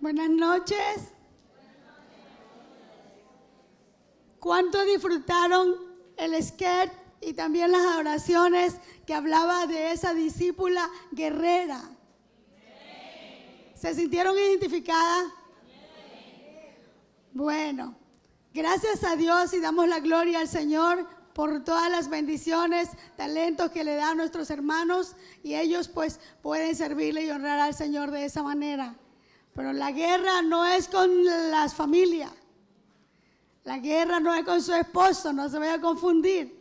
Buenas noches. ¿Cuánto disfrutaron el sketch y también las oraciones que hablaba de esa discípula guerrera? ¿Se sintieron identificadas? Bueno, gracias a Dios y damos la gloria al Señor por todas las bendiciones, talentos que le dan a nuestros hermanos, y ellos pues pueden servirle y honrar al Señor de esa manera. Pero la guerra no es con las familias. La guerra no es con su esposo, no se vaya a confundir.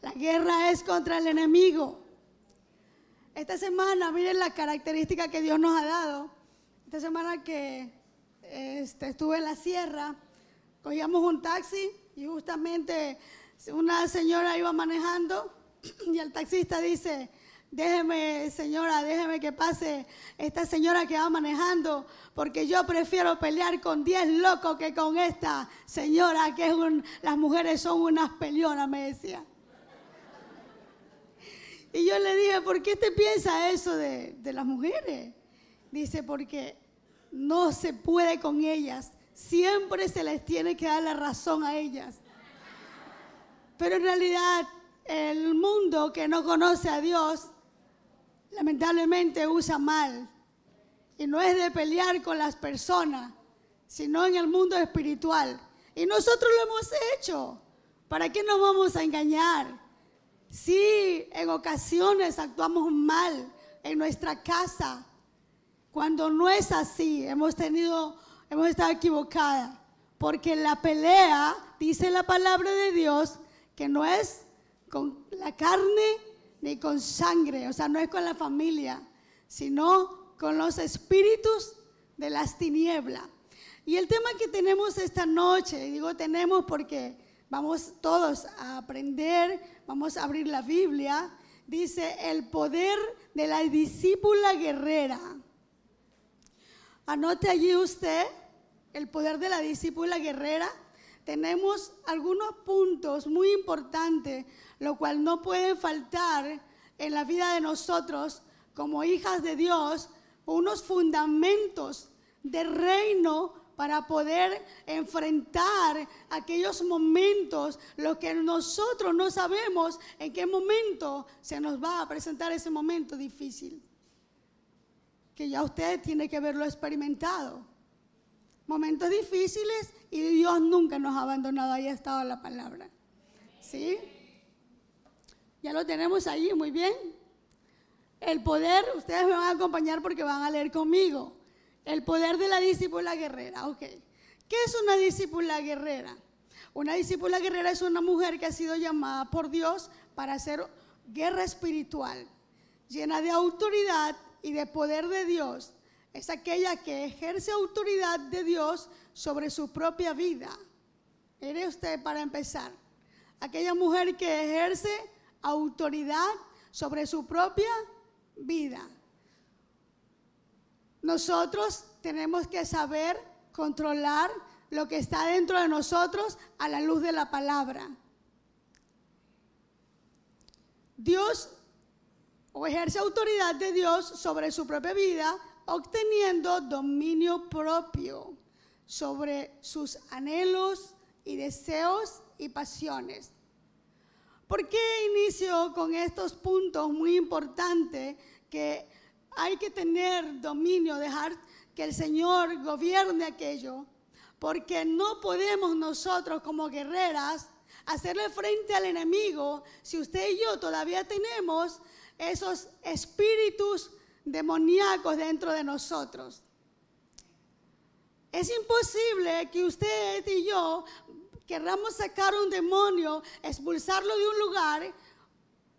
La guerra es contra el enemigo. Esta semana, miren la característica que Dios nos ha dado. Esta semana que estuve en la sierra, cogíamos un taxi y justamente una señora iba manejando y el taxista dice: déjeme, señora, déjeme que pase esta señora que va manejando, porque yo prefiero pelear con 10 locos que con esta señora, que es las mujeres son unas peleonas, me decía. Y yo le dije: ¿por qué te piensa eso de las mujeres? Dice: porque no se puede con ellas, siempre se les tiene que dar la razón a ellas. Pero en realidad el mundo que no conoce a Dios lamentablemente usa mal, y no es de pelear con las personas, sino en el mundo espiritual. Y nosotros lo hemos hecho. ¿Para qué nos vamos a engañar? Sí, en ocasiones actuamos mal en nuestra casa. Cuando no es así, hemos estado equivocadas, porque la pelea, dice la palabra de Dios, que no es con la carne ni con sangre, o sea, no es con la familia, sino con los espíritus de las tinieblas. Y el tema que tenemos esta noche, y digo tenemos porque vamos todos a aprender, vamos a abrir la Biblia, dice: el poder de la discípula guerrera. Anote allí usted el poder de la discípula guerrera. Tenemos algunos puntos muy importantes, lo cual no puede faltar en la vida de nosotros como hijas de Dios, unos fundamentos de reino para poder enfrentar aquellos momentos, lo que nosotros no sabemos en qué momento se nos va a presentar ese momento difícil, que ya usted tiene que haberlo experimentado. Momentos difíciles, y Dios nunca nos ha abandonado, ahí ha estado la palabra. ¿Sí? Ya lo tenemos ahí, muy bien. El poder, ustedes me van a acompañar porque van a leer conmigo. El poder de la discípula guerrera, ok. ¿Qué es una discípula guerrera? Una discípula guerrera es una mujer que ha sido llamada por Dios para hacer guerra espiritual, llena de autoridad y de poder de Dios. Es aquella que ejerce autoridad de Dios sobre su propia vida. Mire usted, para empezar, aquella mujer que ejerce autoridad sobre su propia vida. Nosotros tenemos que saber controlar lo que está dentro de nosotros a la luz de la palabra. Dios o ejerce autoridad de Dios sobre su propia vida, obteniendo dominio propio sobre sus anhelos y deseos y pasiones. ¿Por qué inicio con estos puntos muy importantes? Que hay que tener dominio, dejar que el Señor gobierne aquello, porque no podemos nosotros como guerreras hacerle frente al enemigo si usted y yo todavía tenemos esos espíritus demoníacos dentro de nosotros. Es imposible que usted y yo querramos sacar un demonio, expulsarlo de un lugar.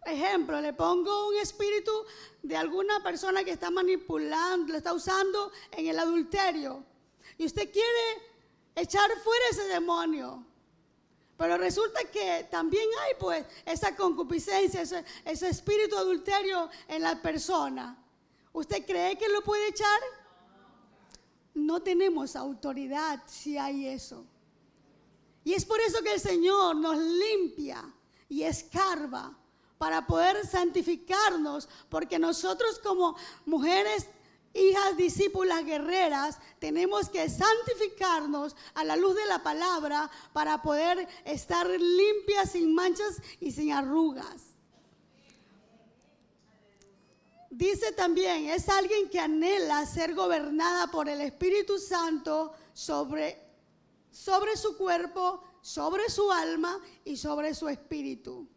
Ejemplo, le pongo un espíritu de alguna persona que está manipulando, lo está usando en el adulterio, y usted quiere echar fuera ese demonio, pero resulta que también hay pues esa concupiscencia, ese espíritu de adulterio en la persona. ¿Usted cree que lo puede echar? No tenemos autoridad si hay eso. Y es por eso que el Señor nos limpia y escarba para poder santificarnos, porque nosotros como mujeres hijas discípulas guerreras, tenemos que santificarnos a la luz de la palabra para poder estar limpias, sin manchas y sin arrugas. Dice también, es alguien que anhela ser gobernada por el Espíritu Santo sobre su cuerpo, sobre su alma y sobre su espíritu.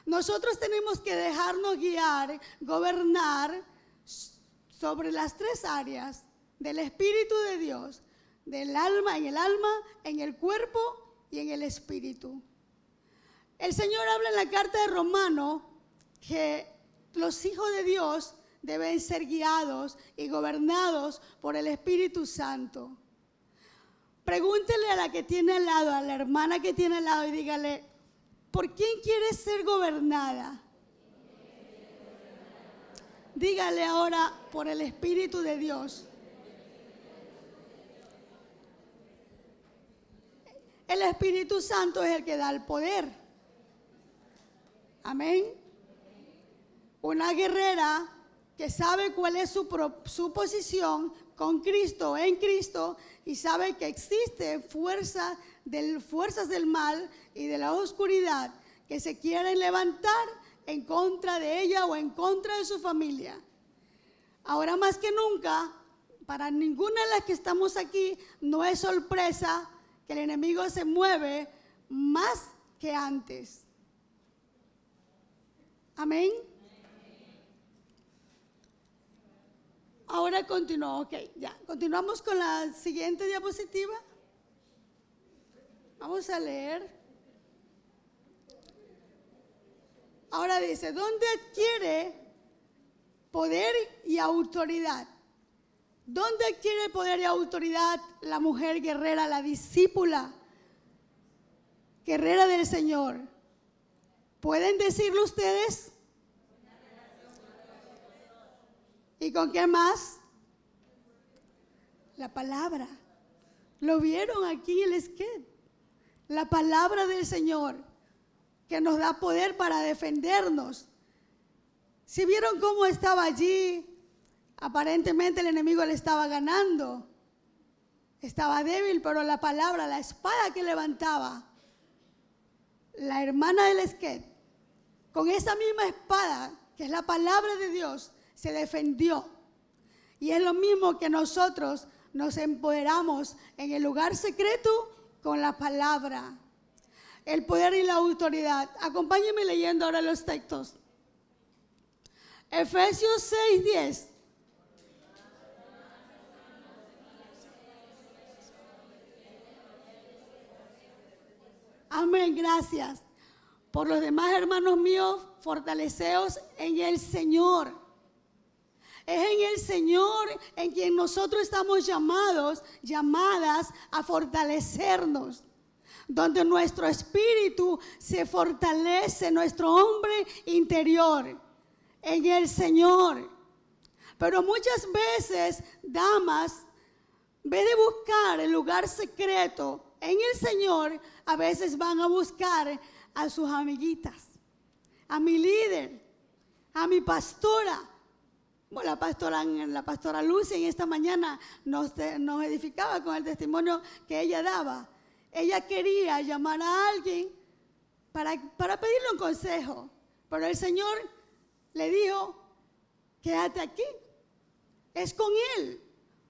Nosotros tenemos que dejarnos guiar, gobernar sobre las tres áreas del Espíritu de Dios, del alma, en el cuerpo y en el espíritu. El Señor habla en la carta de Romanos que los hijos de Dios deben ser guiados y gobernados por el Espíritu Santo. Pregúntele a la que tiene al lado, a la hermana que tiene al lado y dígale, ¿por quién quieres ser gobernada? Dígale ahora, por el Espíritu de Dios. El Espíritu Santo es el que da el poder. Amén. Una guerrera que sabe cuál es su posición con Cristo, en Cristo, y sabe que existe fuerzas del mal y de la oscuridad que se quieren levantar en contra de ella o en contra de su familia. Ahora más que nunca, para ninguna de las que estamos aquí, no es sorpresa que el enemigo se mueve más que antes. Amén. Ahora continuamos con la siguiente diapositiva. Vamos a leer. Ahora dice, ¿dónde adquiere poder y autoridad? ¿Dónde adquiere poder y autoridad la mujer guerrera, la discípula guerrera del Señor? ¿Pueden decirlo ustedes? ¿Y con qué más? La palabra. ¿Lo vieron aquí en el sketch? La palabra del Señor que nos da poder para defendernos. Si vieron cómo estaba allí, aparentemente el enemigo le estaba ganando. Estaba débil, pero la palabra, la espada que levantaba la hermana del sketch, con esa misma espada, que es la palabra de Dios, se defendió. Y es lo mismo que nosotros nos empoderamos en el lugar secreto con la palabra, el poder y la autoridad. Acompáñenme leyendo ahora los textos. Efesios 6:10. Amén, gracias. Por los demás, hermanos míos, fortaleceos en el Señor. Es en el Señor en quien nosotros estamos llamadas a fortalecernos. Donde nuestro espíritu se fortalece, nuestro hombre interior, en el Señor. Pero muchas veces, damas, en vez de buscar el lugar secreto en el Señor, a veces van a buscar a sus amiguitas, a mi líder, a mi pastora. Bueno, la pastora Lucy en esta mañana nos edificaba con el testimonio que ella daba. Ella quería llamar a alguien para pedirle un consejo, pero el Señor le dijo, quédate aquí, es con Él.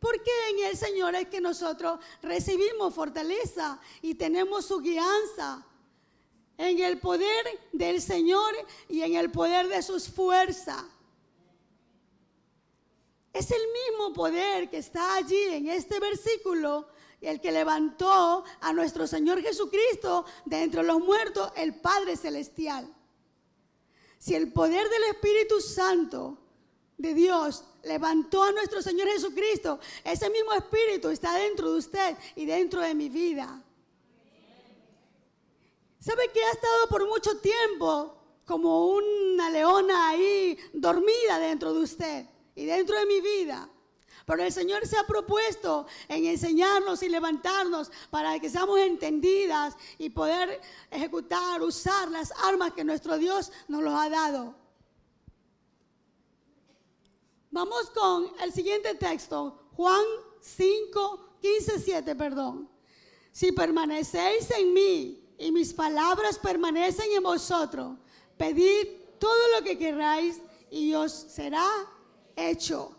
Porque en el Señor es que nosotros recibimos fortaleza y tenemos su guianza, en el poder del Señor y en el poder de sus fuerzas. Es el mismo poder que está allí en este versículo, el que levantó a nuestro Señor Jesucristo de entre los muertos, el Padre Celestial. Si el poder del Espíritu Santo de Dios levantó a nuestro Señor Jesucristo, ese mismo Espíritu está dentro de usted y dentro de mi vida. ¿Sabe que ha estado por mucho tiempo como una leona ahí dormida dentro de usted y dentro de mi vida? Pero el Señor se ha propuesto en enseñarnos y levantarnos para que seamos entendidas y poder ejecutar, usar las armas que nuestro Dios nos los ha dado. Vamos con el siguiente texto, Juan 5, 15, 7, perdón. Si permanecéis en mí y mis palabras permanecen en vosotros, pedid todo lo que queráis y os será hecho.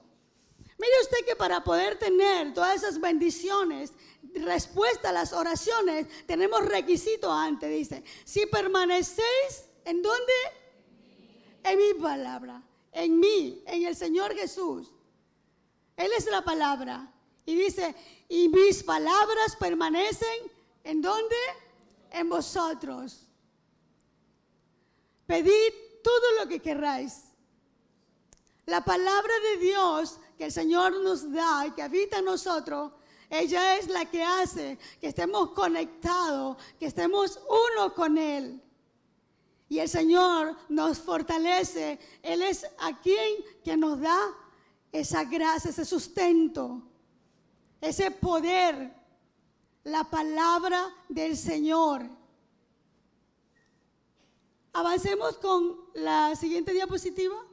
Mire usted que para poder tener todas esas bendiciones, respuesta a las oraciones, tenemos requisitos antes. Dice, si permanecéis, ¿en dónde? En mi palabra, en mí, en el Señor Jesús. Él es la palabra. Y dice, y mis palabras permanecen, ¿en dónde? En vosotros. Pedid todo lo que queráis. La palabra de Dios que el Señor nos da y que habita en nosotros, ella es la que hace que estemos conectados, que estemos uno con Él. Y el Señor nos fortalece. Él es a quien que nos da esa gracia, ese sustento, ese poder, la palabra del Señor. Avancemos con la siguiente diapositiva.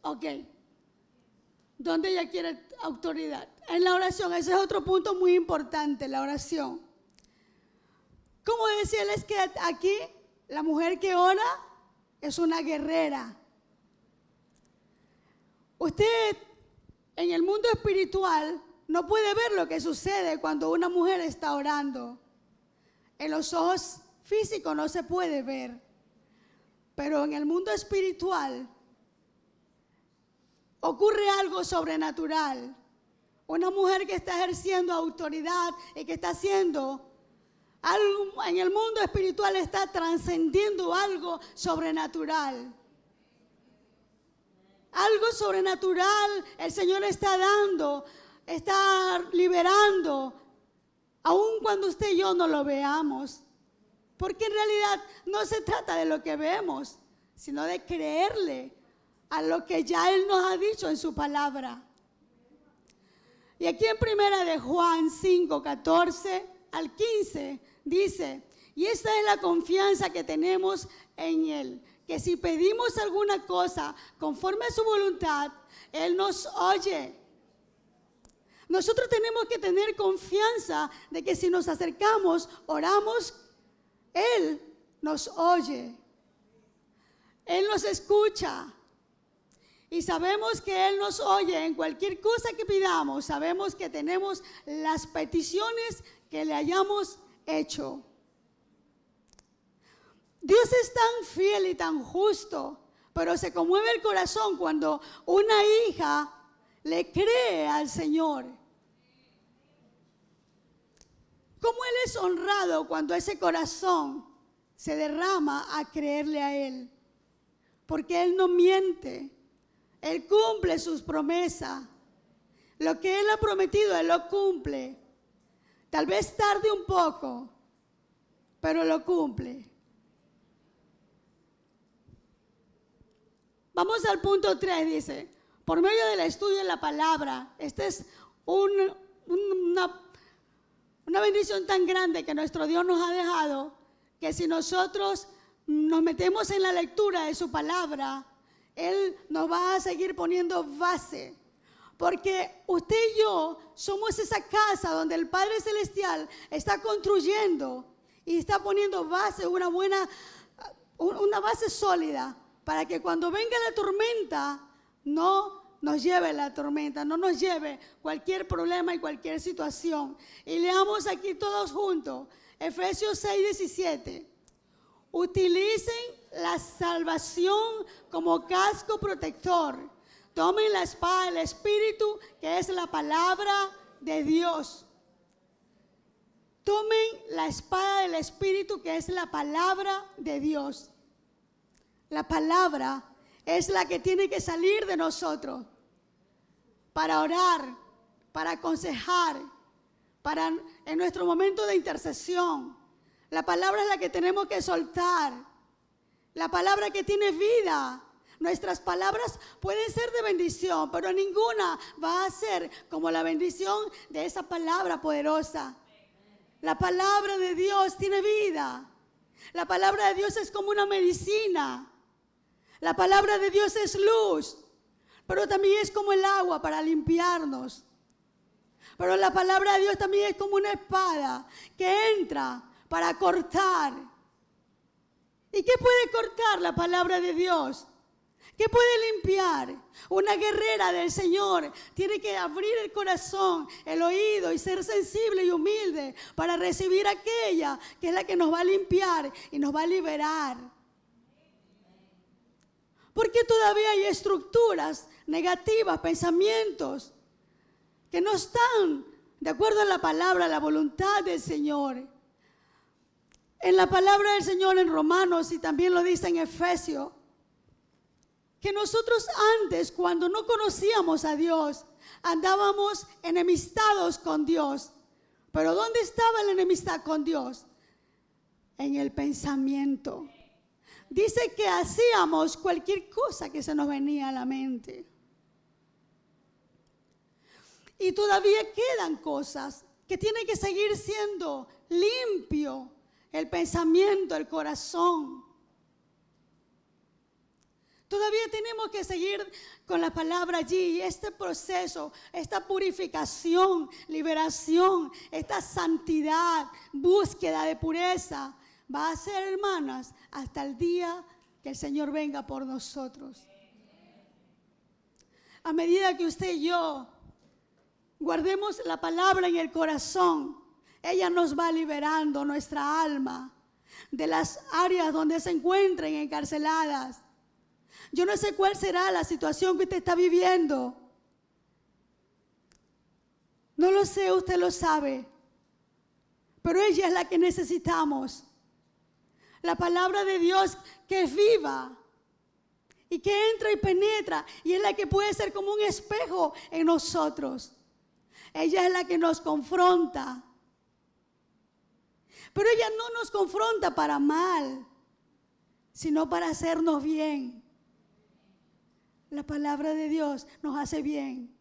Ok. ¿Dónde ella quiere autoridad? En la oración. Ese es otro punto muy importante, la oración. Como decirles que aquí la mujer que ora es una guerrera. Usted en el mundo espiritual no puede ver lo que sucede cuando una mujer está orando. En los ojos físicos no se puede ver. Pero en el mundo espiritual ocurre algo sobrenatural. Una mujer que está ejerciendo autoridad y que está haciendo algo en el mundo espiritual, está trascendiendo algo sobrenatural. Algo sobrenatural el Señor está dando, está liberando, aun cuando usted y yo no lo veamos. Porque en realidad no se trata de lo que vemos, sino de creerle a lo que ya Él nos ha dicho en su palabra. Y aquí en primera de Juan 5, 14 al 15 dice, y esta es la confianza que tenemos en Él, que si pedimos alguna cosa conforme a su voluntad, Él nos oye. Nosotros tenemos que tener confianza de que si nos acercamos, oramos, Él nos oye. Él nos escucha. Y sabemos que Él nos oye en cualquier cosa que pidamos. Sabemos que tenemos las peticiones que le hayamos hecho. Dios es tan fiel y tan justo, pero se conmueve el corazón cuando una hija le cree al Señor. ¿Cómo Él es honrado cuando ese corazón se derrama a creerle a Él? Porque Él no miente. Él cumple sus promesas. Lo que Él ha prometido, Él lo cumple. Tal vez tarde un poco, pero lo cumple. Vamos al punto 3, dice, por medio del estudio de la palabra. Esta es una bendición tan grande que nuestro Dios nos ha dejado, que si nosotros nos metemos en la lectura de su palabra, Él nos va a seguir poniendo base. Porque usted y yo somos esa casa donde el Padre Celestial está construyendo y está poniendo base, una base sólida, para que cuando venga la tormenta no nos lleve la tormenta, no nos lleve cualquier problema y cualquier situación. Y leamos aquí todos juntos, Efesios 6, 17. Utilicen la salvación como casco protector. Tomen la espada del Espíritu, que es la palabra de Dios. Tomen la espada del Espíritu, que es la palabra de Dios. La palabra es la que tiene que salir de nosotros para orar, para aconsejar, en nuestro momento de intercesión. La palabra es la que tenemos que soltar. La palabra que tiene vida. Nuestras palabras pueden ser de bendición, pero ninguna va a ser como la bendición de esa palabra poderosa. La palabra de Dios tiene vida. La palabra de Dios es como una medicina. La palabra de Dios es luz, pero también es como el agua para limpiarnos. Pero la palabra de Dios también es como una espada que entra para cortar. ¿Y qué puede cortar la palabra de Dios? ¿Qué puede limpiar? Una guerrera del Señor tiene que abrir el corazón, el oído y ser sensible y humilde para recibir aquella que es la que nos va a limpiar y nos va a liberar. Porque todavía hay estructuras negativas, pensamientos que no están de acuerdo a la palabra, a la voluntad del Señor. En la palabra del Señor en Romanos y también lo dice en Efesios, que nosotros antes, cuando no conocíamos a Dios, andábamos enemistados con Dios. Pero ¿dónde estaba la enemistad con Dios? En el pensamiento. Dice que hacíamos cualquier cosa que se nos venía a la mente. Y todavía quedan cosas que tienen que seguir siendo limpio el pensamiento, el corazón. Todavía tenemos que seguir con la palabra allí. Este proceso, esta purificación, liberación, esta santidad, búsqueda de pureza, va a ser, hermanas, hasta el día que el Señor venga por nosotros. A medida que usted y yo guardemos la palabra en el corazón, ella nos va liberando nuestra alma de las áreas donde se encuentren encarceladas. Yo no sé cuál será la situación que usted está viviendo. No lo sé, usted lo sabe. Pero ella es la que necesitamos. La palabra de Dios que es viva y que entra y penetra. Y es la que puede ser como un espejo en nosotros. Ella es la que nos confronta. Pero ella no nos confronta para mal, sino para hacernos bien. La palabra de Dios nos hace bien.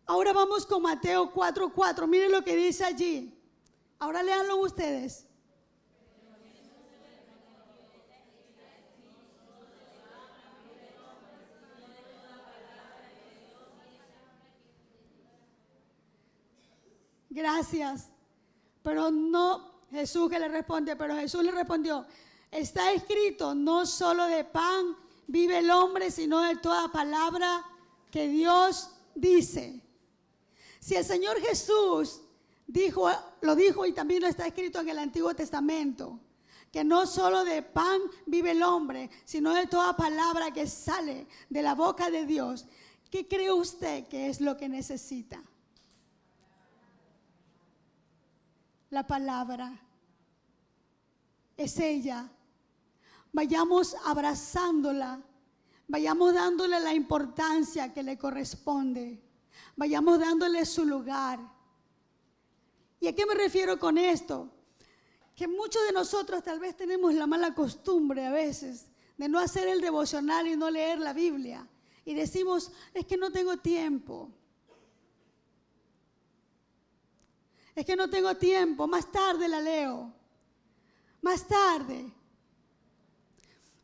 Ahora vamos con Mateo 4:4. Miren lo que dice allí. Ahora léanlo ustedes. Gracias. Pero no, Jesús que le responde, pero Jesús le respondió, está escrito, no solo de pan vive el hombre, sino de toda palabra que Dios dice. Si el Señor Jesús lo dijo y también lo está escrito en el Antiguo Testamento, que no solo de pan vive el hombre, sino de toda palabra que sale de la boca de Dios, ¿qué cree usted que es lo que necesita? La palabra es ella. Vayamos abrazándola, vayamos dándole la importancia que le corresponde, vayamos dándole su lugar. ¿Y a qué me refiero con esto? Que muchos de nosotros tal vez tenemos la mala costumbre a veces de no hacer el devocional y no leer la Biblia. Y decimos, es que no tengo tiempo. Es que no tengo tiempo, más tarde la leo. Más tarde.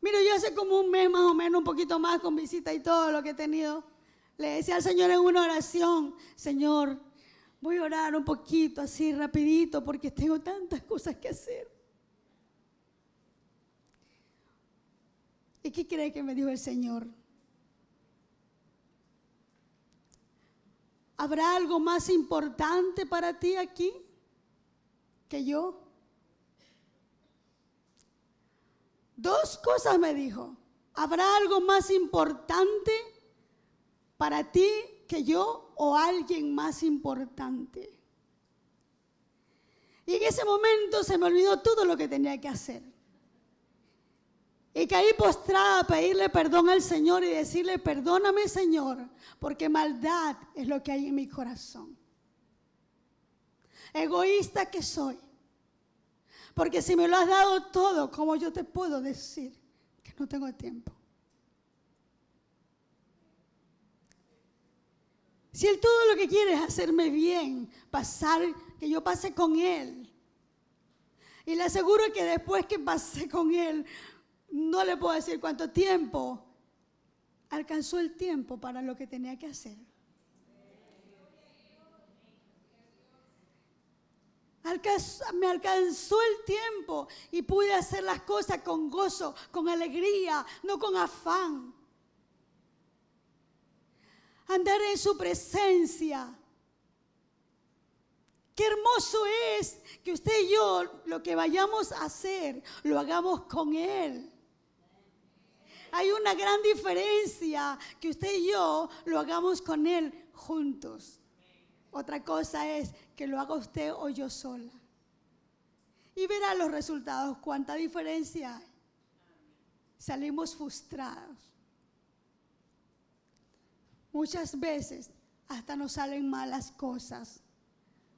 Mira, yo hace como un mes más o menos, un poquito más con visita y todo lo que he tenido, le decía al Señor en una oración, Señor, voy a orar un poquito así rapidito porque tengo tantas cosas que hacer. ¿Y qué cree que me dijo el Señor? ¿Habrá algo más importante para ti aquí que yo? Dos cosas me dijo. ¿Habrá algo más importante para ti que yo o alguien más importante? Y en ese momento se me olvidó todo lo que tenía que hacer. Y caí postrada a pedirle perdón al Señor y decirle, perdóname, Señor, porque maldad es lo que hay en mi corazón. Egoísta que soy. Porque si me lo has dado todo, ¿cómo yo te puedo decir que no tengo tiempo? Si Él todo lo que quiere es hacerme bien, que yo pase con Él. Y le aseguro que después que pasé con Él, no le puedo decir cuánto tiempo, alcanzó el tiempo para lo que tenía que hacer. Me alcanzó el tiempo y pude hacer las cosas con gozo, con alegría, no con afán. Andar en su presencia. Qué hermoso es que usted y yo lo que vayamos a hacer, lo hagamos con Él. Hay una gran diferencia que usted y yo lo hagamos con Él juntos. Otra cosa es que lo haga usted o yo sola. Y verá los resultados, cuánta diferencia hay. Salimos frustrados. Muchas veces hasta nos salen malas cosas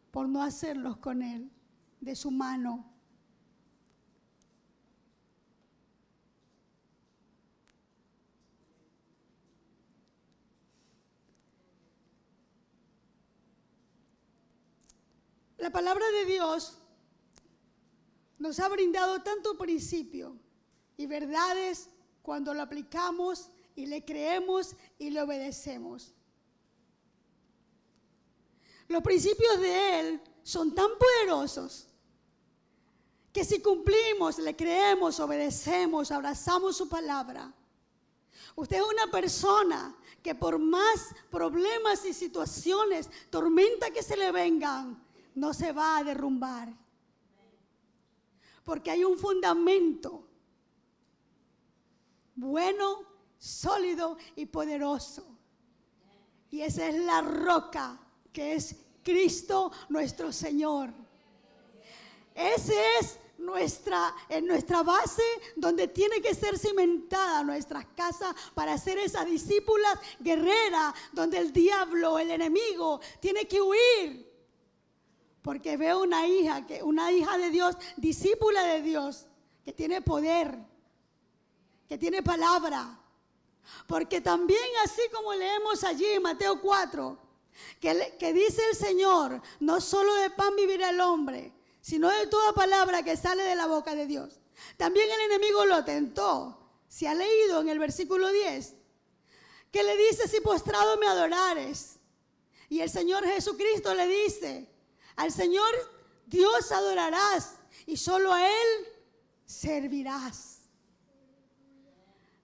por no hacerlos con Él, de su mano. La palabra de Dios nos ha brindado tanto principio y verdades cuando lo aplicamos y le creemos y le obedecemos. Los principios de Él son tan poderosos que si cumplimos, le creemos, obedecemos, abrazamos su palabra, usted es una persona que por más problemas y situaciones, tormentas que se le vengan, no se va a derrumbar. Porque hay un fundamento bueno, sólido y poderoso. Y esa es la roca que es Cristo nuestro Señor. Ese es nuestra base donde tiene que ser cimentada nuestra casa para ser esas discípulas guerreras donde el diablo, el enemigo, tiene que huir. Porque veo una hija de Dios, discípula de Dios, que tiene poder, que tiene palabra. Porque también así como leemos allí en Mateo 4, que dice el Señor, no solo de pan vivirá el hombre, sino de toda palabra que sale de la boca de Dios. También el enemigo lo tentó. Se ha leído en el versículo 10, que le dice, si postrado me adorares. Y el Señor Jesucristo le dice, al Señor Dios adorarás y solo a Él servirás.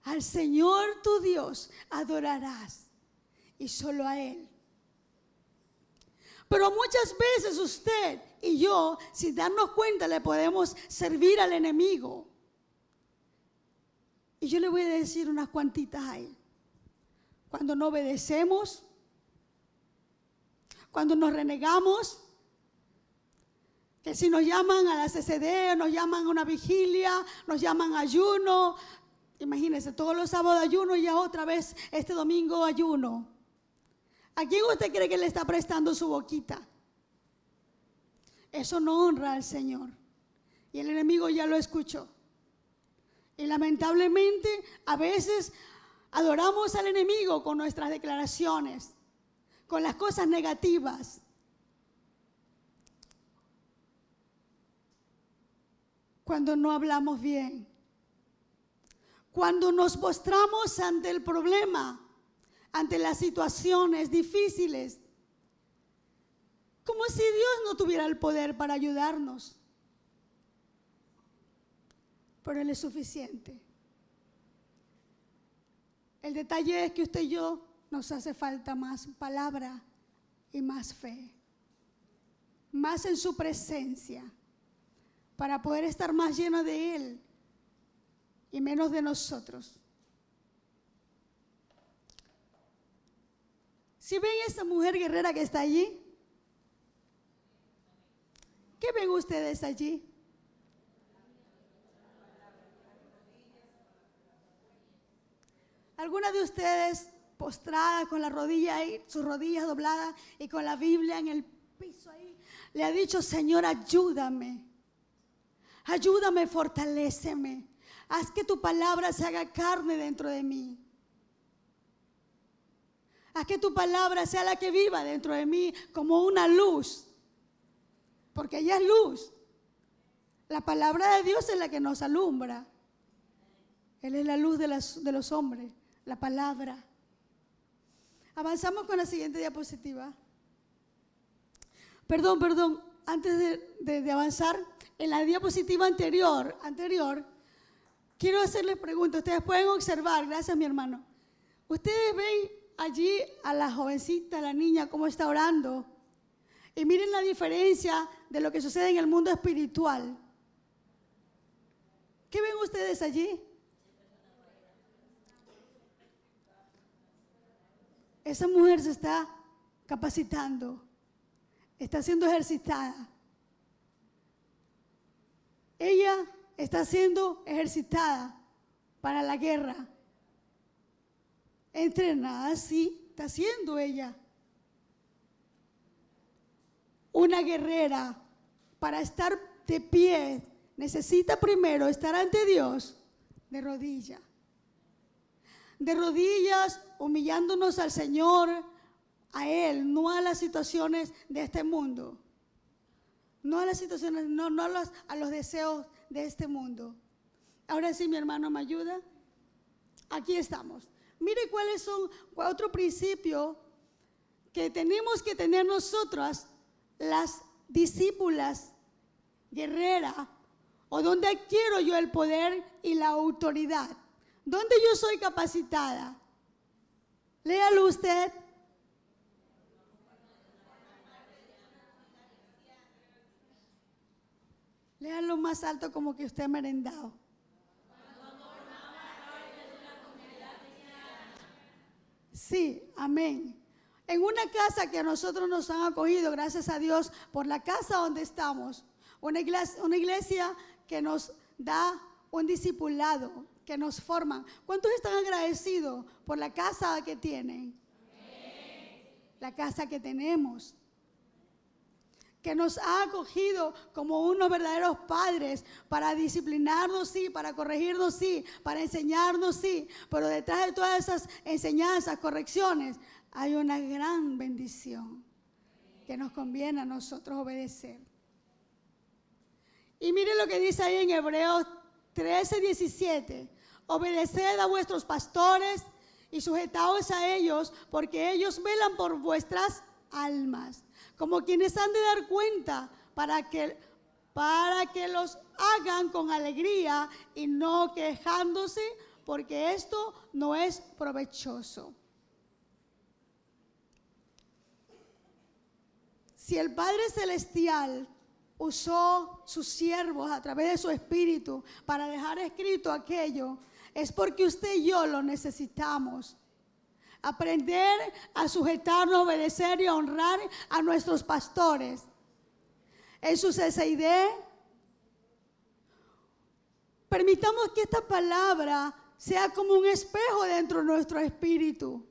Al Señor tu Dios adorarás y solo a Él. Pero muchas veces usted y yo, sin darnos cuenta, le podemos servir al enemigo. Y yo le voy a decir unas cuantitas ahí. Cuando no obedecemos, cuando nos renegamos, que si nos llaman a la CCD, nos llaman a una vigilia, nos llaman a ayuno, imagínense, todos los sábados ayuno y ya otra vez este domingo ayuno. ¿A quién usted cree que le está prestando su boquita? Eso no honra al Señor. Y el enemigo ya lo escuchó. Y lamentablemente a veces adoramos al enemigo con nuestras declaraciones, con las cosas negativas. Cuando no hablamos bien, cuando nos postramos ante el problema, ante las situaciones difíciles, como si Dios no tuviera el poder para ayudarnos. Pero Él es suficiente. El detalle es que usted y yo nos hace falta más palabra y más fe, más en su presencia, para poder estar más llenos de Él y menos de nosotros. Si ven esa mujer guerrera que está allí, ¿qué ven ustedes allí? ¿Alguna de ustedes postrada con la rodilla ahí, sus rodillas dobladas y con la Biblia en el piso ahí, le ha dicho, Señor, ayúdame, ayúdame, fortaléceme, haz que tu palabra se haga carne dentro de mí? Haz que tu palabra sea la que viva dentro de mí como una luz, porque ella es luz. La palabra de Dios es la que nos alumbra. Él es la luz de los hombres, la palabra. Avanzamos con la siguiente diapositiva. Perdón, antes de avanzar, en la diapositiva anterior, quiero hacerles preguntas. Ustedes pueden observar, gracias mi hermano. Ustedes ven allí a la jovencita, a la niña, cómo está orando. Y miren la diferencia de lo que sucede en el mundo espiritual. ¿Qué ven ustedes allí? Esa mujer se está capacitando, está siendo ejercitada. Ella está siendo ejercitada para la guerra. Entrenada, sí, está siendo ella una guerrera. Para estar de pie, necesita primero estar ante Dios de rodillas. De rodillas, humillándonos al Señor, a Él, no a las situaciones de este mundo. No a las situaciones, no a los deseos de este mundo. Ahora sí, mi hermano, ¿me ayuda? Aquí estamos. Mire cuáles son otro principio que tenemos que tener nosotras, las discípulas guerreras, o donde adquiero yo el poder y la autoridad. ¿Dónde yo soy capacitada? Léalo usted. Léalo más alto como que usted ha merendado. Sí, amén. En una casa que a nosotros nos han acogido, gracias a Dios, por la casa donde estamos, una iglesia que nos da un discipulado, que nos forman. ¿Cuántos están agradecidos por la casa que tienen? La casa que tenemos, que nos ha acogido como unos verdaderos padres para disciplinarnos, sí, para corregirnos, sí, para enseñarnos, sí, pero detrás de todas esas enseñanzas, correcciones, hay una gran bendición que nos conviene a nosotros obedecer. Y mire lo que dice ahí en Hebreos 13:17. Obedeced a vuestros pastores y sujetaos a ellos, porque ellos velan por vuestras almas, como quienes han de dar cuenta, para que los hagan con alegría y no quejándose, porque esto no es provechoso. Si el Padre Celestial usó sus siervos a través de su Espíritu para dejar escrito aquello, es porque usted y yo lo necesitamos. Aprender a sujetarnos, obedecer y a honrar a nuestros pastores. En su CCID, permitamos que esta palabra sea como un espejo dentro de nuestro espíritu.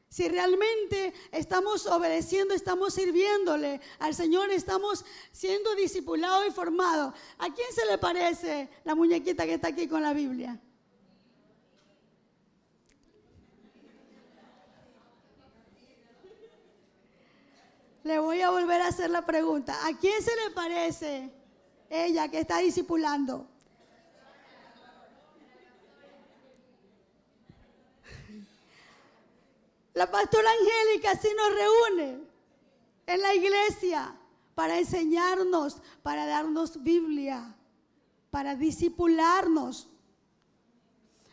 Si realmente estamos obedeciendo, estamos sirviéndole al Señor, estamos siendo discipulados y formados. ¿A quién se le parece la muñequita que está aquí con la Biblia? Le voy a volver a hacer la pregunta. ¿A quién se le parece ella que está discipulando? La pastora Angélica sí nos reúne en la iglesia para enseñarnos, para darnos Biblia, para discipularnos.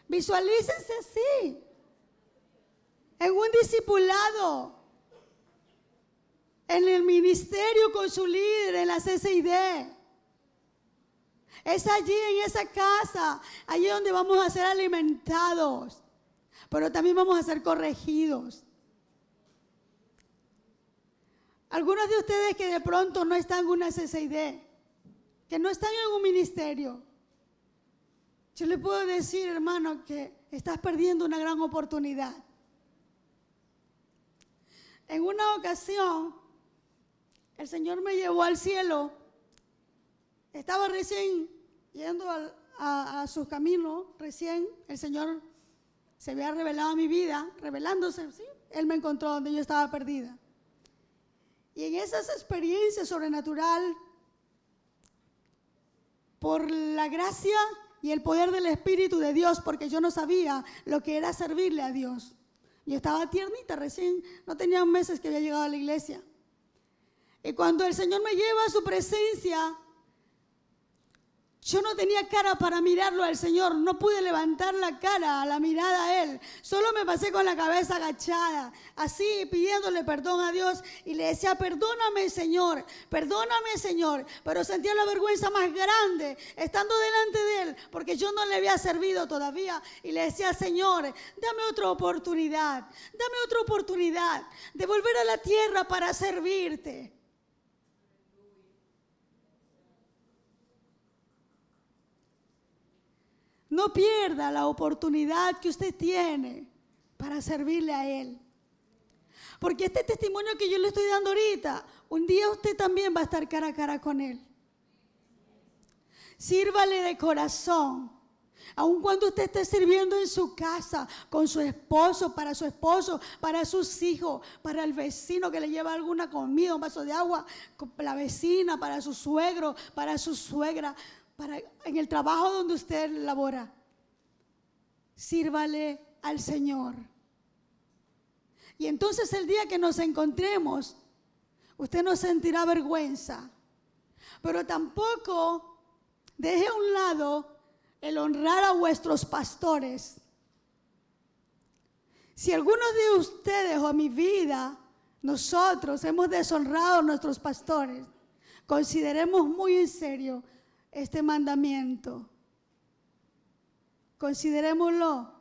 Visualícense así, en un discipulado, en el ministerio con su líder, en la CCID. Es allí, en esa casa, allí donde vamos a ser alimentados, pero también vamos a ser corregidos. Algunos de ustedes que de pronto no están en una CCID, que no están en un ministerio, yo le puedo decir, hermano, que estás perdiendo una gran oportunidad. En una ocasión, el Señor me llevó al cielo. Estaba recién yendo a su camino, recién el Señor se había revelado a mi vida, revelándose, ¿sí? Él me encontró donde yo estaba perdida. Y en esas experiencias sobrenaturales, por la gracia y el poder del Espíritu de Dios, porque yo no sabía lo que era servirle a Dios. Yo estaba tiernita, recién, no tenía meses que había llegado a la iglesia. Y cuando el Señor me lleva a su presencia, yo no tenía cara para mirarlo al Señor, no pude levantar la cara a la mirada a Él, solo me pasé con la cabeza agachada, así pidiéndole perdón a Dios y le decía, perdóname Señor, pero sentía la vergüenza más grande estando delante de Él, porque yo no le había servido todavía y le decía, Señor, dame otra oportunidad de volver a la tierra para servirte. No pierda la oportunidad que usted tiene para servirle a Él. Porque este testimonio que yo le estoy dando ahorita, un día usted también va a estar cara a cara con Él. Sírvale de corazón. Aun cuando usted esté sirviendo en su casa, con su esposo, para sus hijos, para el vecino que le lleva alguna comida, un vaso de agua, la vecina, para su suegro, para su suegra, en el trabajo donde usted labora, sírvale al Señor. Y entonces el día que nos encontremos, usted no sentirá vergüenza, pero tampoco deje a un lado el honrar a vuestros pastores. Si algunos de ustedes o mi vida, nosotros hemos deshonrado a nuestros pastores, consideremos muy en serio este mandamiento. Considerémoslo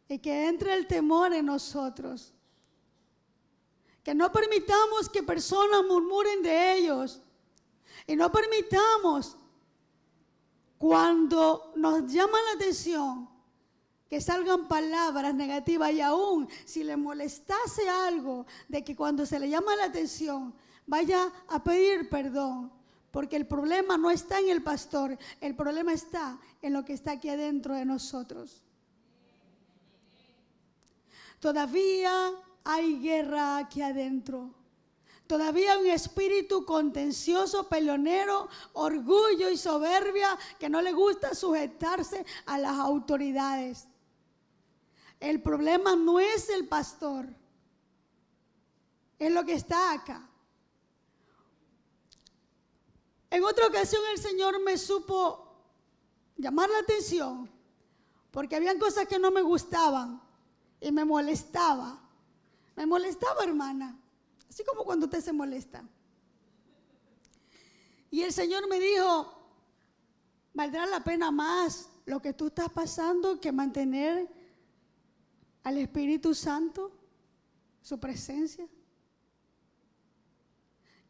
y que entre el temor en nosotros. Que no permitamos que personas murmuren de ellos y no permitamos cuando nos llama la atención que salgan palabras negativas y aún si le molestase algo de que cuando se le llama la atención vaya a pedir perdón. Porque el problema no está en el pastor, el problema está en lo que está aquí adentro de nosotros. Todavía hay guerra aquí adentro. Todavía hay un espíritu contencioso, peleonero, orgullo y soberbia que no le gusta sujetarse a las autoridades. El problema no es el pastor, es lo que está acá. En otra ocasión el Señor me supo llamar la atención porque habían cosas que no me gustaban y me molestaba. Me molestaba, hermana, así como cuando usted se molesta. Y el Señor me dijo, ¿valdrá la pena más lo que tú estás pasando que mantener al Espíritu Santo, su presencia?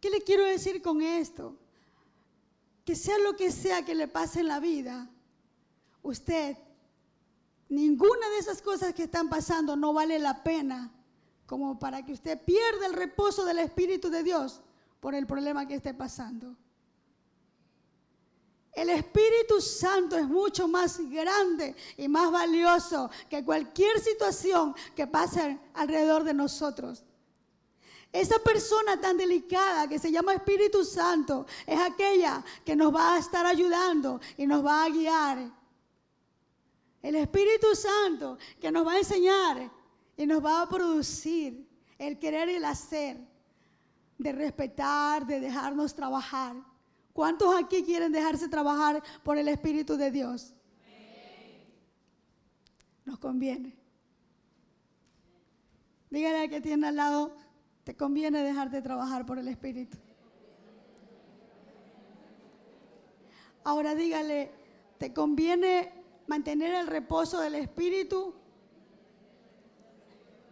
¿Qué le quiero decir con esto? Que sea lo que sea que le pase en la vida, usted, ninguna de esas cosas que están pasando no vale la pena como para que usted pierda el reposo del Espíritu de Dios por el problema que esté pasando. El Espíritu Santo es mucho más grande y más valioso que cualquier situación que pase alrededor de nosotros. Esa persona tan delicada que se llama Espíritu Santo es aquella que nos va a estar ayudando y nos va a guiar. El Espíritu Santo que nos va a enseñar y nos va a producir el querer y el hacer, de respetar, de dejarnos trabajar. ¿Cuántos aquí quieren dejarse trabajar por el Espíritu de Dios? Nos conviene. Dígale al que tiene al lado, te conviene dejarte trabajar por el Espíritu. Ahora dígale, ¿te conviene mantener el reposo del Espíritu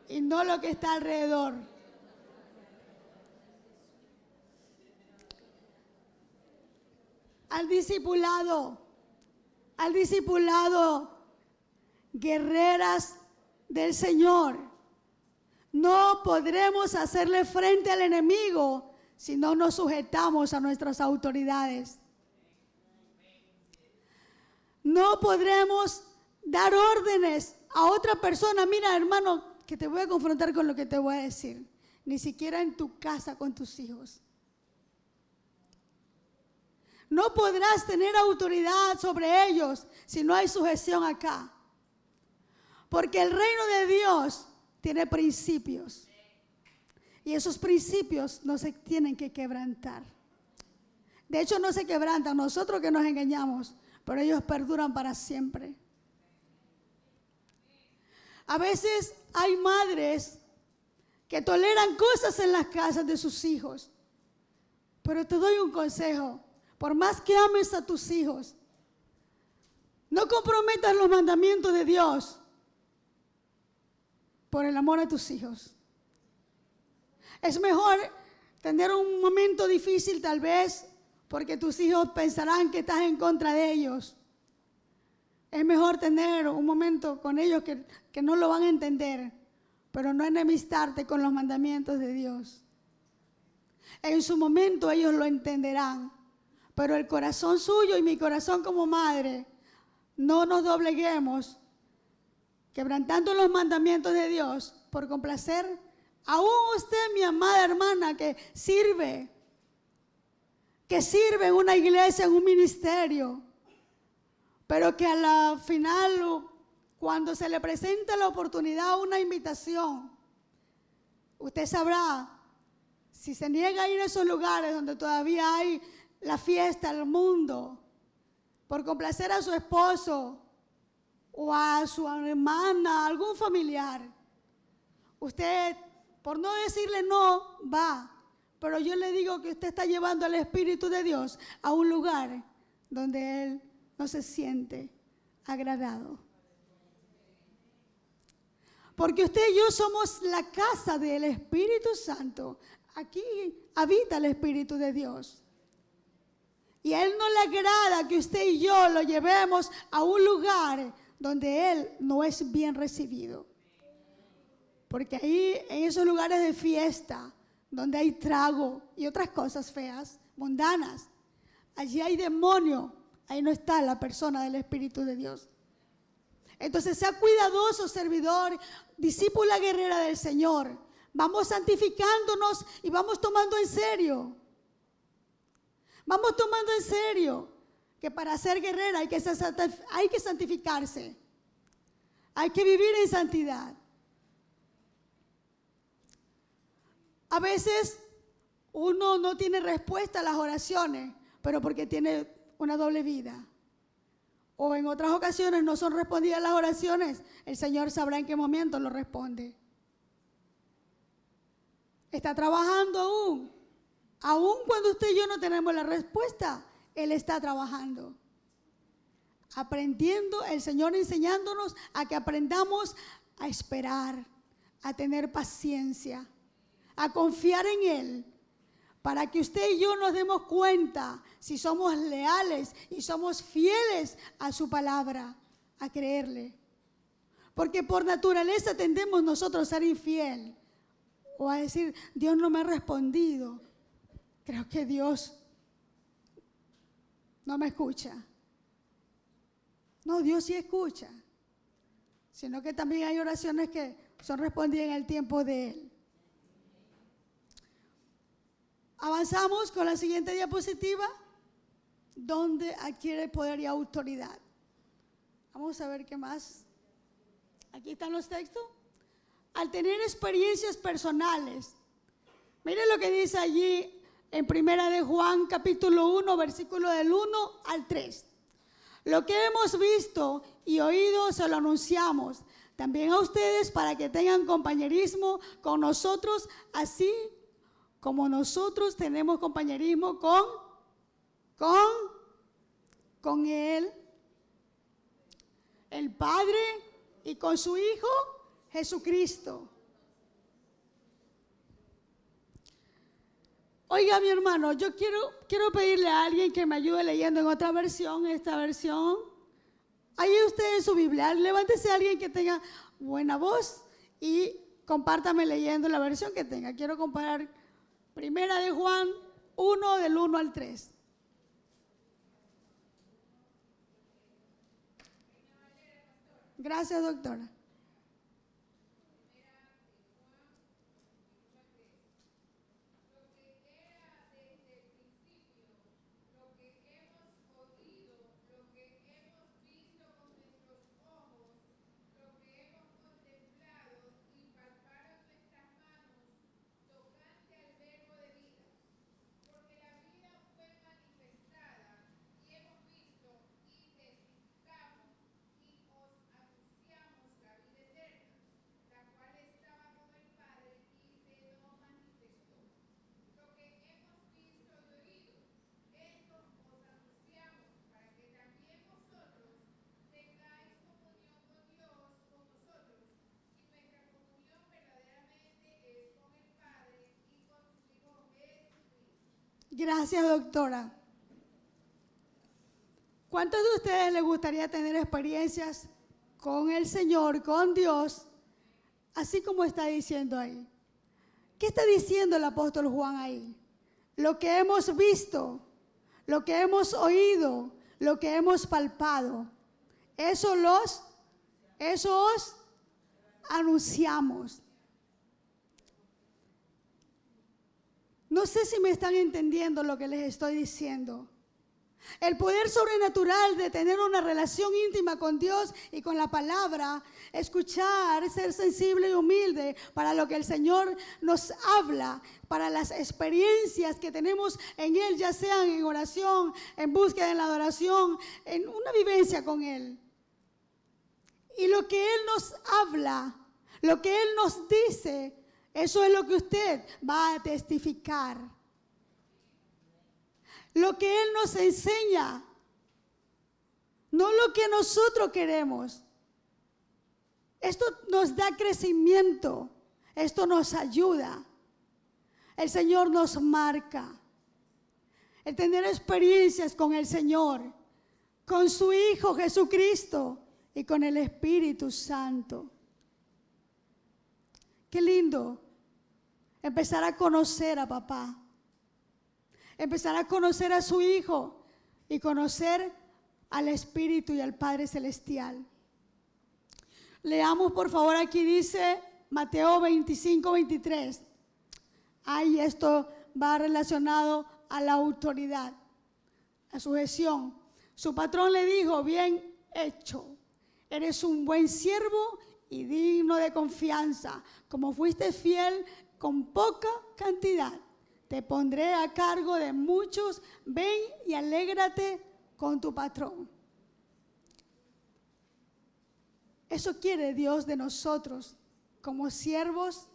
y no lo que está alrededor? Al discipulado, guerreras del Señor. No podremos hacerle frente al enemigo si no nos sujetamos a nuestras autoridades. No podremos dar órdenes a otra persona. Mira, hermano, que te voy a confrontar con lo que te voy a decir. Ni siquiera en tu casa con tus hijos. No podrás tener autoridad sobre ellos si no hay sujeción acá. Porque el reino de Dios tiene principios. Y esos principios no se tienen que quebrantar. De hecho, no se quebrantan, nosotros que nos engañamos, pero ellos perduran para siempre. A veces hay madres que toleran cosas en las casas de sus hijos. Pero te doy un consejo. Por más que ames a tus hijos, no comprometas los mandamientos de Dios por el amor a tus hijos. Es mejor tener un momento difícil tal vez porque tus hijos pensarán que estás en contra de ellos. Es mejor tener un momento con ellos que no lo van a entender, pero no enemistarte con los mandamientos de Dios. En su momento ellos lo entenderán, pero el corazón suyo y mi corazón como madre, no nos dobleguemos, quebrantando los mandamientos de Dios por complacer aún usted, mi amada hermana, que sirve en una iglesia, en un ministerio, pero que a la final, cuando se le presenta la oportunidad, una invitación, usted sabrá si se niega a ir a esos lugares donde todavía hay la fiesta, el mundo, por complacer a su esposo o a su hermana, a algún familiar. Usted, por no decirle no, va. Pero yo le digo que usted está llevando al Espíritu de Dios a un lugar donde Él no se siente agradado. Porque usted y yo somos la casa del Espíritu Santo. Aquí habita el Espíritu de Dios. Y a Él no le agrada que usted y yo lo llevemos a un lugar donde Él no es bien recibido. Porque ahí, en esos lugares de fiesta, donde hay trago y otras cosas feas, mundanas, allí hay demonio, ahí no está la persona del Espíritu de Dios. Entonces, sea cuidadoso, servidor, discípula guerrera del Señor. Vamos santificándonos y vamos tomando en serio. Vamos tomando en serio que para ser guerrera hay que santificarse. Hay que vivir en santidad. A veces uno no tiene respuesta a las oraciones, pero porque tiene una doble vida. O en otras ocasiones no son respondidas las oraciones, el Señor sabrá en qué momento lo responde. Está trabajando aún. Aún cuando usted y yo no tenemos la respuesta, Él está trabajando. Aprendiendo, el Señor enseñándonos a que aprendamos a esperar, a tener paciencia, a confiar en Él, para que usted y yo nos demos cuenta si somos leales y somos fieles a su palabra, a creerle. Porque por naturaleza tendemos nosotros a ser infiel o a decir, Dios no me ha respondido. Creo que Dios no me escucha. No, Dios sí escucha, sino que también hay oraciones que son respondidas en el tiempo de Él. Avanzamos con la siguiente diapositiva, donde adquiere poder y autoridad. Vamos a ver qué más. Aquí están los textos. Al tener experiencias personales, miren lo que dice allí en Primera de Juan, capítulo 1, versículo del 1 al 3. Lo que hemos visto y oído se lo anunciamos también a ustedes para que tengan compañerismo con nosotros, así como nosotros tenemos compañerismo con Él, el Padre, y con su Hijo Jesucristo. Oiga, mi hermano, yo quiero pedirle a alguien que me ayude leyendo en otra versión, esta versión. Ahí usted en su Biblia, levántese a alguien que tenga buena voz y compártame leyendo la versión que tenga. Quiero comparar Primera de Juan 1, del 1 al 3. Gracias, doctora. Gracias, doctora. ¿Cuántos de ustedes les gustaría tener experiencias con el Señor, con Dios, así como está diciendo ahí? ¿Qué está diciendo el apóstol Juan ahí? Lo que hemos visto, lo que hemos oído, lo que hemos palpado, eso os anunciamos. No sé si me están entendiendo lo que les estoy diciendo. El poder sobrenatural de tener una relación íntima con Dios y con la palabra, escuchar, ser sensible y humilde para lo que el Señor nos habla, para las experiencias que tenemos en Él, ya sean en oración, en búsqueda, en la adoración, en una vivencia con Él. Y lo que Él nos habla, lo que Él nos dice, eso es lo que usted va a testificar. Lo que Él nos enseña, no lo que nosotros queremos. Esto nos da crecimiento, esto nos ayuda. El Señor nos marca. El tener experiencias con el Señor, con su Hijo Jesucristo y con el Espíritu Santo. Qué lindo empezar a conocer a papá. Empezar a conocer a su Hijo y conocer al Espíritu y al Padre Celestial. Leamos por favor, aquí dice Mateo 25, 23. Ahí esto va relacionado a la autoridad, a sujeción. Su patrón le dijo: bien hecho, eres un buen siervo y digno de confianza. Como fuiste fiel con poca cantidad, te pondré a cargo de muchos. Ven y alégrate con tu patrón. Eso quiere Dios de nosotros, como siervos,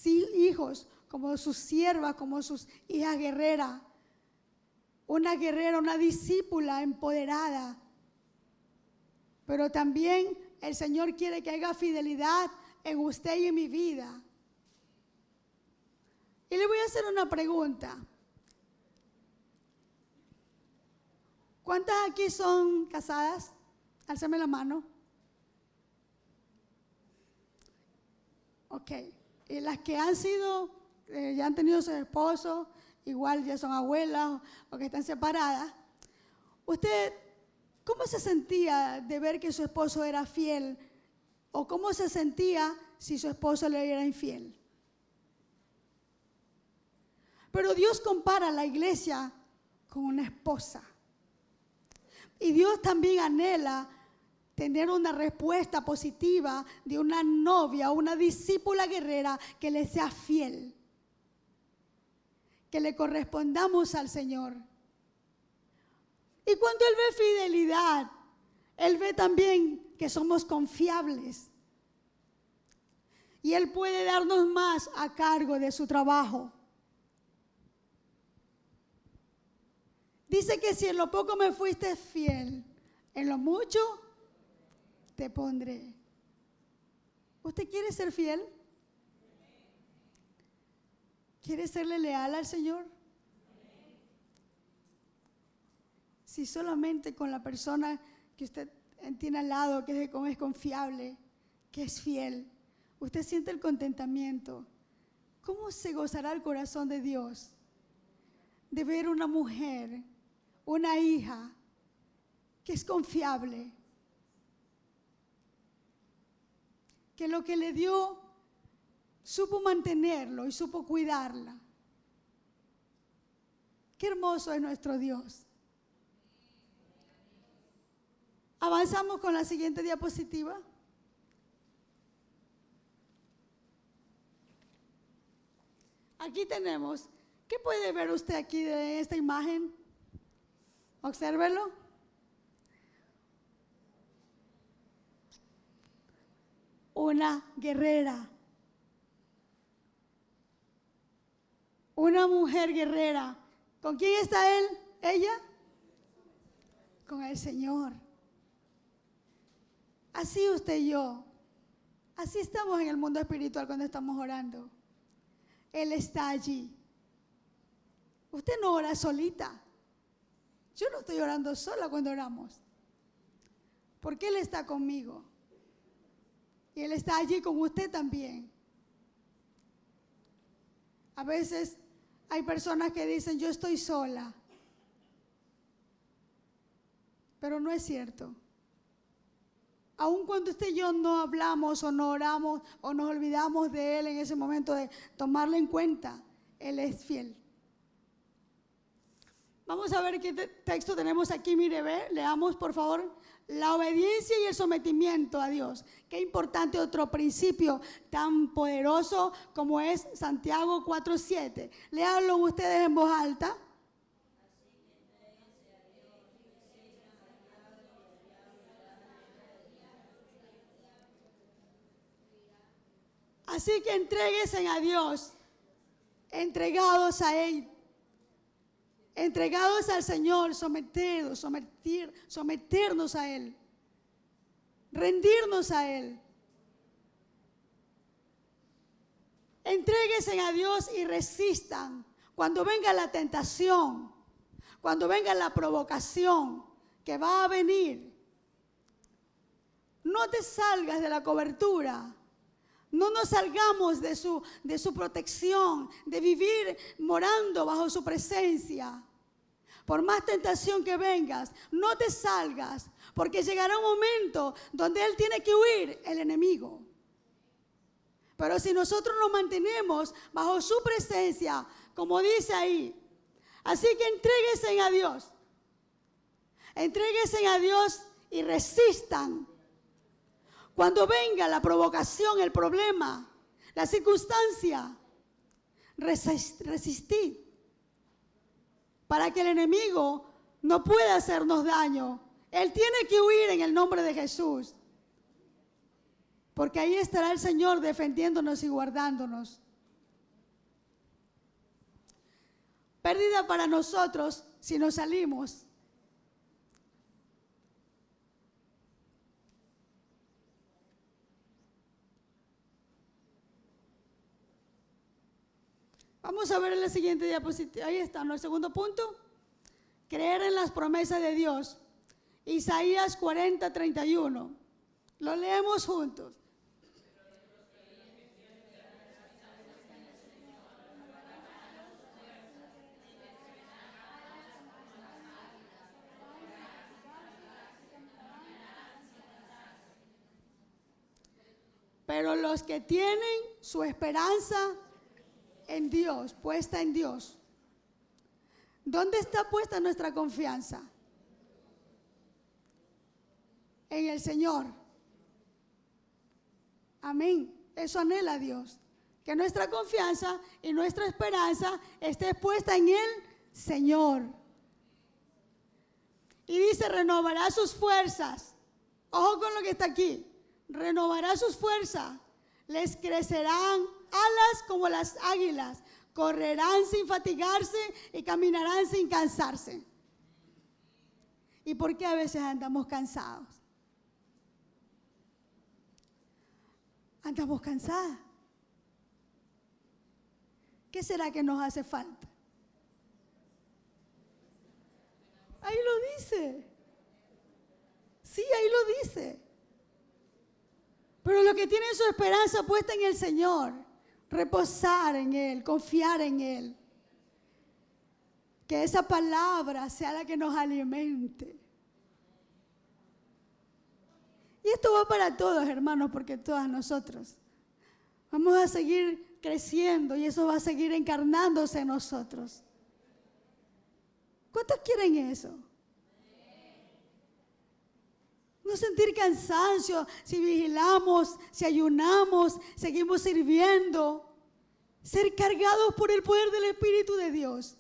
hijos, como sus siervas, como sus hijas guerreras. Una guerrera, una discípula empoderada. Pero también el Señor quiere que haya fidelidad en usted y en mi vida. Y le voy a hacer una pregunta. ¿Cuántas aquí son casadas? Álzame la mano. Ok. Y las que han sido, ya han tenido su esposo, igual ya son abuelas o que están separadas. ¿Usted cómo se sentía de ver que su esposo era fiel? ¿O cómo se sentía si su esposo le era infiel? Pero Dios compara a la iglesia con una esposa. Y Dios también anhela tener una respuesta positiva de una novia, una discípula guerrera que le sea fiel. Que le correspondamos al Señor. Y cuando Él ve fidelidad, Él ve también que somos confiables. Y Él puede darnos más a cargo de su trabajo. Dice que si en lo poco me fuiste fiel, en lo mucho te pondré. ¿Usted quiere ser fiel? ¿Quiere serle leal al Señor? Si solamente con la persona que usted tiene al lado, que es confiable, que es fiel, usted siente el contentamiento, ¿cómo se gozará el corazón de Dios de ver una mujer, una hija que es confiable, que lo que le dio supo mantenerlo y supo cuidarla? Qué hermoso es nuestro Dios. Avanzamos con la siguiente diapositiva. Aquí tenemos, ¿qué puede ver usted aquí de esta imagen? Obsérvelo. Una guerrera. Una mujer guerrera. ¿Con quién está él? ¿Ella? Con el Señor. Así usted y yo. Así estamos en el mundo espiritual cuando estamos orando. Él está allí. Usted no ora solita. Yo no estoy orando sola cuando oramos. Porque Él está conmigo. Y Él está allí con usted también. A veces hay personas que dicen, yo estoy sola. Pero no es cierto. Aun cuando usted y yo no hablamos o no oramos o nos olvidamos de Él en ese momento de tomarlo en cuenta, Él es fiel. Vamos a ver qué texto tenemos aquí. Mire, leamos por favor. La obediencia y el sometimiento a Dios. Qué importante otro principio tan poderoso como es Santiago 4:7. Léanlo ustedes en voz alta. Así que entréguense a Dios, entregados a Él, entregados al Señor, someternos a Él, rendirnos a Él. Entréguense a Dios y resistan cuando venga la tentación, cuando venga la provocación que va a venir. No te salgas de la cobertura. No nos salgamos de su protección, de vivir morando bajo su presencia. Por más tentación que vengas, no te salgas, porque llegará un momento donde Él tiene que huir, el enemigo. Pero si nosotros nos mantenemos bajo su presencia, como dice ahí, así que entréguense a Dios. Entréguense a Dios y resistan. Cuando venga la provocación, el problema, la circunstancia, resistid para que el enemigo no pueda hacernos daño. Él tiene que huir en el nombre de Jesús, porque ahí estará el Señor defendiéndonos y guardándonos. Pérdida para nosotros si nos salimos. Vamos a ver en la siguiente diapositiva. Ahí está, ¿no? El segundo punto. Creer en las promesas de Dios. Isaías 40:31. Lo leemos juntos. Pero los que tienen su esperanza en Dios, puesta en Dios. ¿Dónde está puesta nuestra confianza? En el Señor. Amén. Eso anhela Dios. Que nuestra confianza y nuestra esperanza esté puesta en el Señor. Y dice, renovará sus fuerzas. Ojo con lo que está aquí. Renovará sus fuerzas. Les crecerán alas como las águilas, correrán sin fatigarse y caminarán sin cansarse. ¿Y por qué a veces andamos cansados? Andamos cansadas. ¿Qué será que nos hace falta? Ahí lo dice. Sí, ahí lo dice. Pero los que tienen su esperanza puesta en el Señor, reposar en Él, confiar en Él. Que esa palabra sea la que nos alimente. Y esto va para todos, hermanos, porque todas nosotros vamos a seguir creciendo y eso va a seguir encarnándose en nosotros. ¿Cuántos quieren eso? No sentir cansancio si vigilamos, si ayunamos, seguimos sirviendo. Ser cargados por el poder del Espíritu de Dios.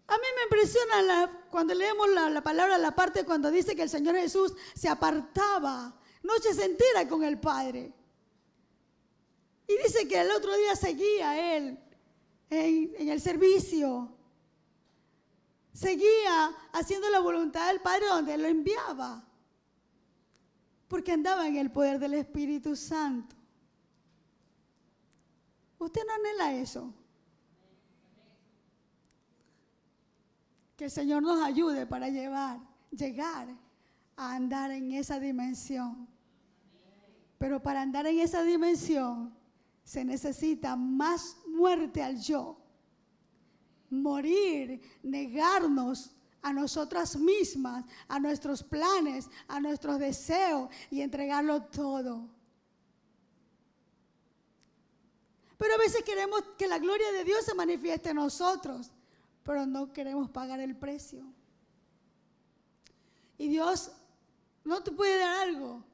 A mí me impresiona cuando leemos la palabra, la parte cuando dice que el Señor Jesús se apartaba noches enteras con el Padre. Y dice que el otro día seguía Él en el servicio. Seguía haciendo la voluntad del Padre donde Él lo enviaba. Porque andaba en el poder del Espíritu Santo. ¿Usted no anhela eso? Que el Señor nos ayude para llegar a andar en esa dimensión. Pero para andar en esa dimensión se necesita más muerte al yo. Morir, negarnos a nosotras mismas, a nuestros planes, a nuestros deseos y entregarlo todo. Pero a veces queremos que la gloria de Dios se manifieste en nosotros, pero no queremos pagar el precio. Y Dios no te puede dar algo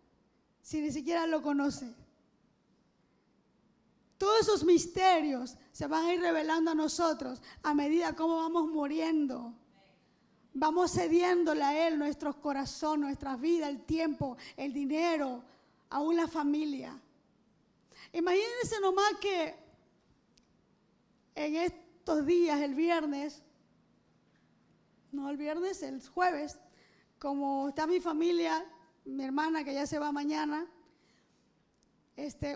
si ni siquiera lo conoce. Todos esos misterios se van a ir revelando a nosotros a medida como vamos muriendo. Vamos cediéndole a Él nuestros corazones, nuestras vidas, el tiempo, el dinero, aún la familia. Imagínense nomás que en estos días, el jueves, como está mi familia, mi hermana que ya se va mañana,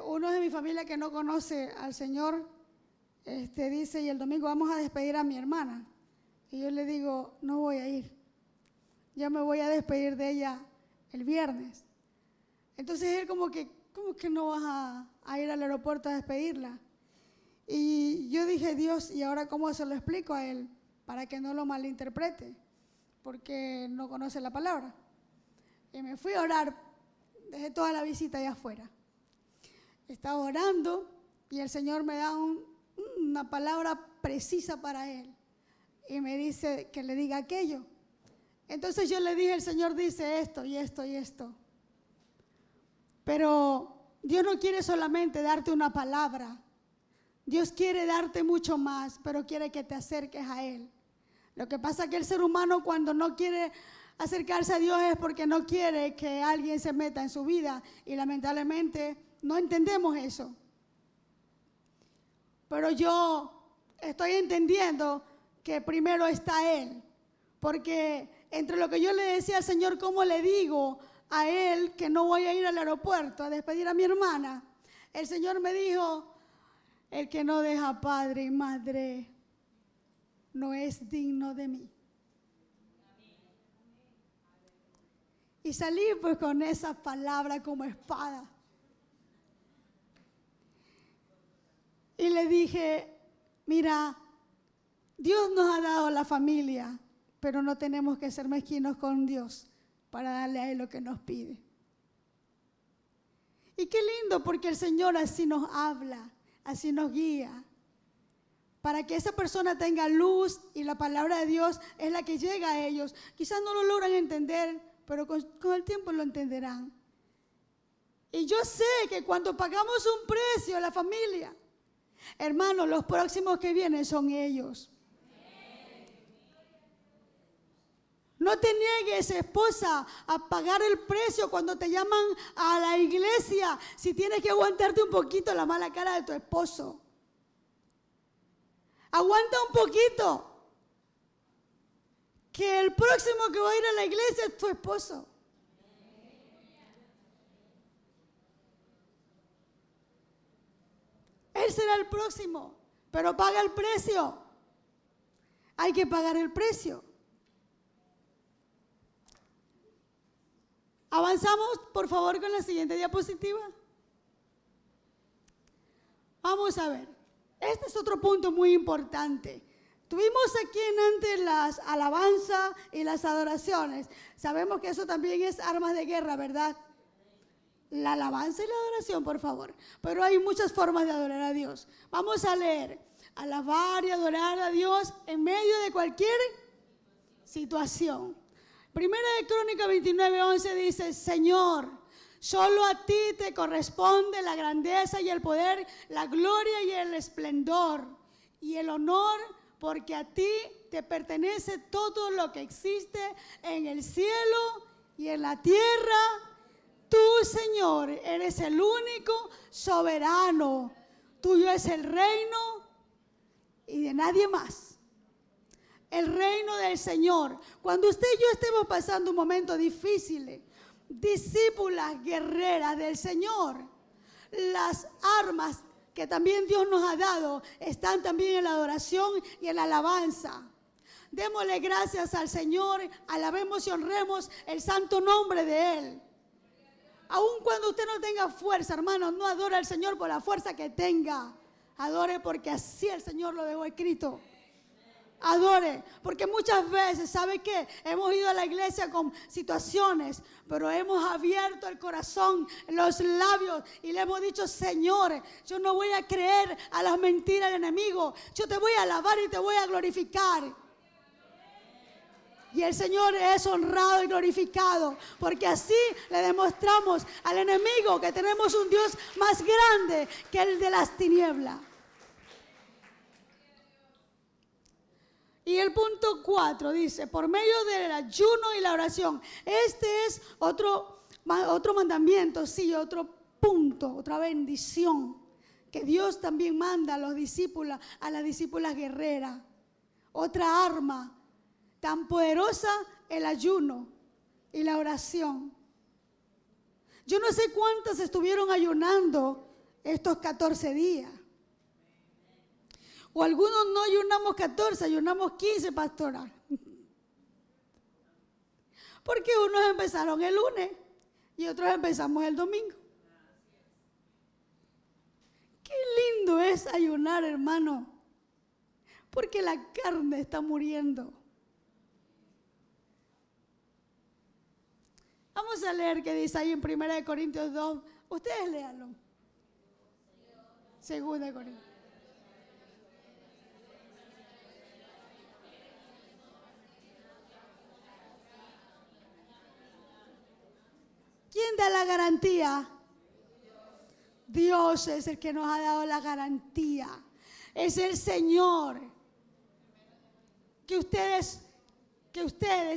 uno de mi familia que no conoce al Señor, dice, y el domingo vamos a despedir a mi hermana. Y yo le digo, no voy a ir. Yo me voy a despedir de ella el viernes. Entonces él ¿cómo que no vas a ir al aeropuerto a despedirla? Y yo dije, Dios, ¿y ahora cómo se lo explico a él? Para que no lo malinterprete, porque no conoce la palabra. Y me fui a orar, dejé toda la visita allá afuera. Estaba orando y el Señor me da una palabra precisa para él. Y me dice que le diga aquello. Entonces yo le dije, el Señor dice esto y esto y esto. Pero Dios no quiere solamente darte una palabra. Dios quiere darte mucho más, pero quiere que te acerques a Él. Lo que pasa es que el ser humano cuando no quiere acercarse a Dios es porque no quiere que alguien se meta en su vida. Y lamentablemente no entendemos eso. Pero yo estoy entendiendo que primero está Él, porque entre lo que yo le decía al Señor, ¿cómo le digo a Él que no voy a ir al aeropuerto a despedir a mi hermana? El Señor me dijo, el que no deja padre y madre no es digno de mí. Y salí pues con esa palabra como espada. Y le dije, mira, Dios nos ha dado la familia, pero no tenemos que ser mezquinos con Dios para darle a Él lo que nos pide. Y qué lindo, porque el Señor así nos habla, así nos guía, para que esa persona tenga luz y la palabra de Dios es la que llega a ellos. Quizás no lo logran entender, pero con el tiempo lo entenderán. Y yo sé que cuando pagamos un precio a la familia, hermanos, los próximos que vienen son ellos. No te niegues, esposa, a pagar el precio cuando te llaman a la iglesia si tienes que aguantarte un poquito la mala cara de tu esposo. Aguanta un poquito, que el próximo que va a ir a la iglesia es tu esposo. Él será el próximo, pero paga el precio. Hay que pagar el precio. Avanzamos, por favor, con la siguiente diapositiva. Vamos a ver. Este es otro punto muy importante. Tuvimos aquí antes las alabanzas y las adoraciones. Sabemos que eso también es armas de guerra, ¿verdad? La alabanza y la adoración, por favor. Pero hay muchas formas de adorar a Dios. Vamos a leer. Alabar y adorar a Dios en medio de cualquier situación. Primera de Crónicas 29:11 dice, Señor, solo a ti te corresponde la grandeza y el poder, la gloria y el esplendor y el honor, porque a ti te pertenece todo lo que existe en el cielo y en la tierra. Tú, Señor, eres el único soberano. Tuyo es el reino y de nadie más. El reino del Señor. Cuando usted y yo estemos pasando un momento difícil, discípulas guerreras del Señor, las armas que también Dios nos ha dado están también en la adoración y en la alabanza. Démosle gracias al Señor, alabemos y honremos el santo nombre de Él. Aun cuando usted no tenga fuerza, hermano, no adore al Señor por la fuerza que tenga. Adore porque así el Señor lo dejó escrito. Adore, porque muchas veces, ¿sabe qué? Hemos ido a la iglesia con situaciones, pero hemos abierto el corazón, los labios y le hemos dicho: Señor, yo no voy a creer a las mentiras del enemigo, yo te voy a alabar y te voy a glorificar. Y el Señor es honrado y glorificado, porque así le demostramos al enemigo que tenemos un Dios más grande que el de las tinieblas. Y el punto 4 dice: por medio del ayuno y la oración. Este es otro mandamiento, sí, otro punto, otra bendición que Dios también manda a los discípulos, a las discípulas guerreras. Otra arma tan poderosa, el ayuno y la oración. Yo no sé cuántas estuvieron ayunando estos 14 días. O algunos no ayunamos 14, ayunamos 15, pastora. Porque unos empezaron el lunes y otros empezamos el domingo. Qué lindo es ayunar, hermano, porque la carne está muriendo. Vamos a leer qué dice ahí en 1 Corintios 2. Ustedes léanlo. 2 Corintios. ¿Quién da la garantía? Dios es el que nos ha dado la garantía. Es el Señor. Que ustedes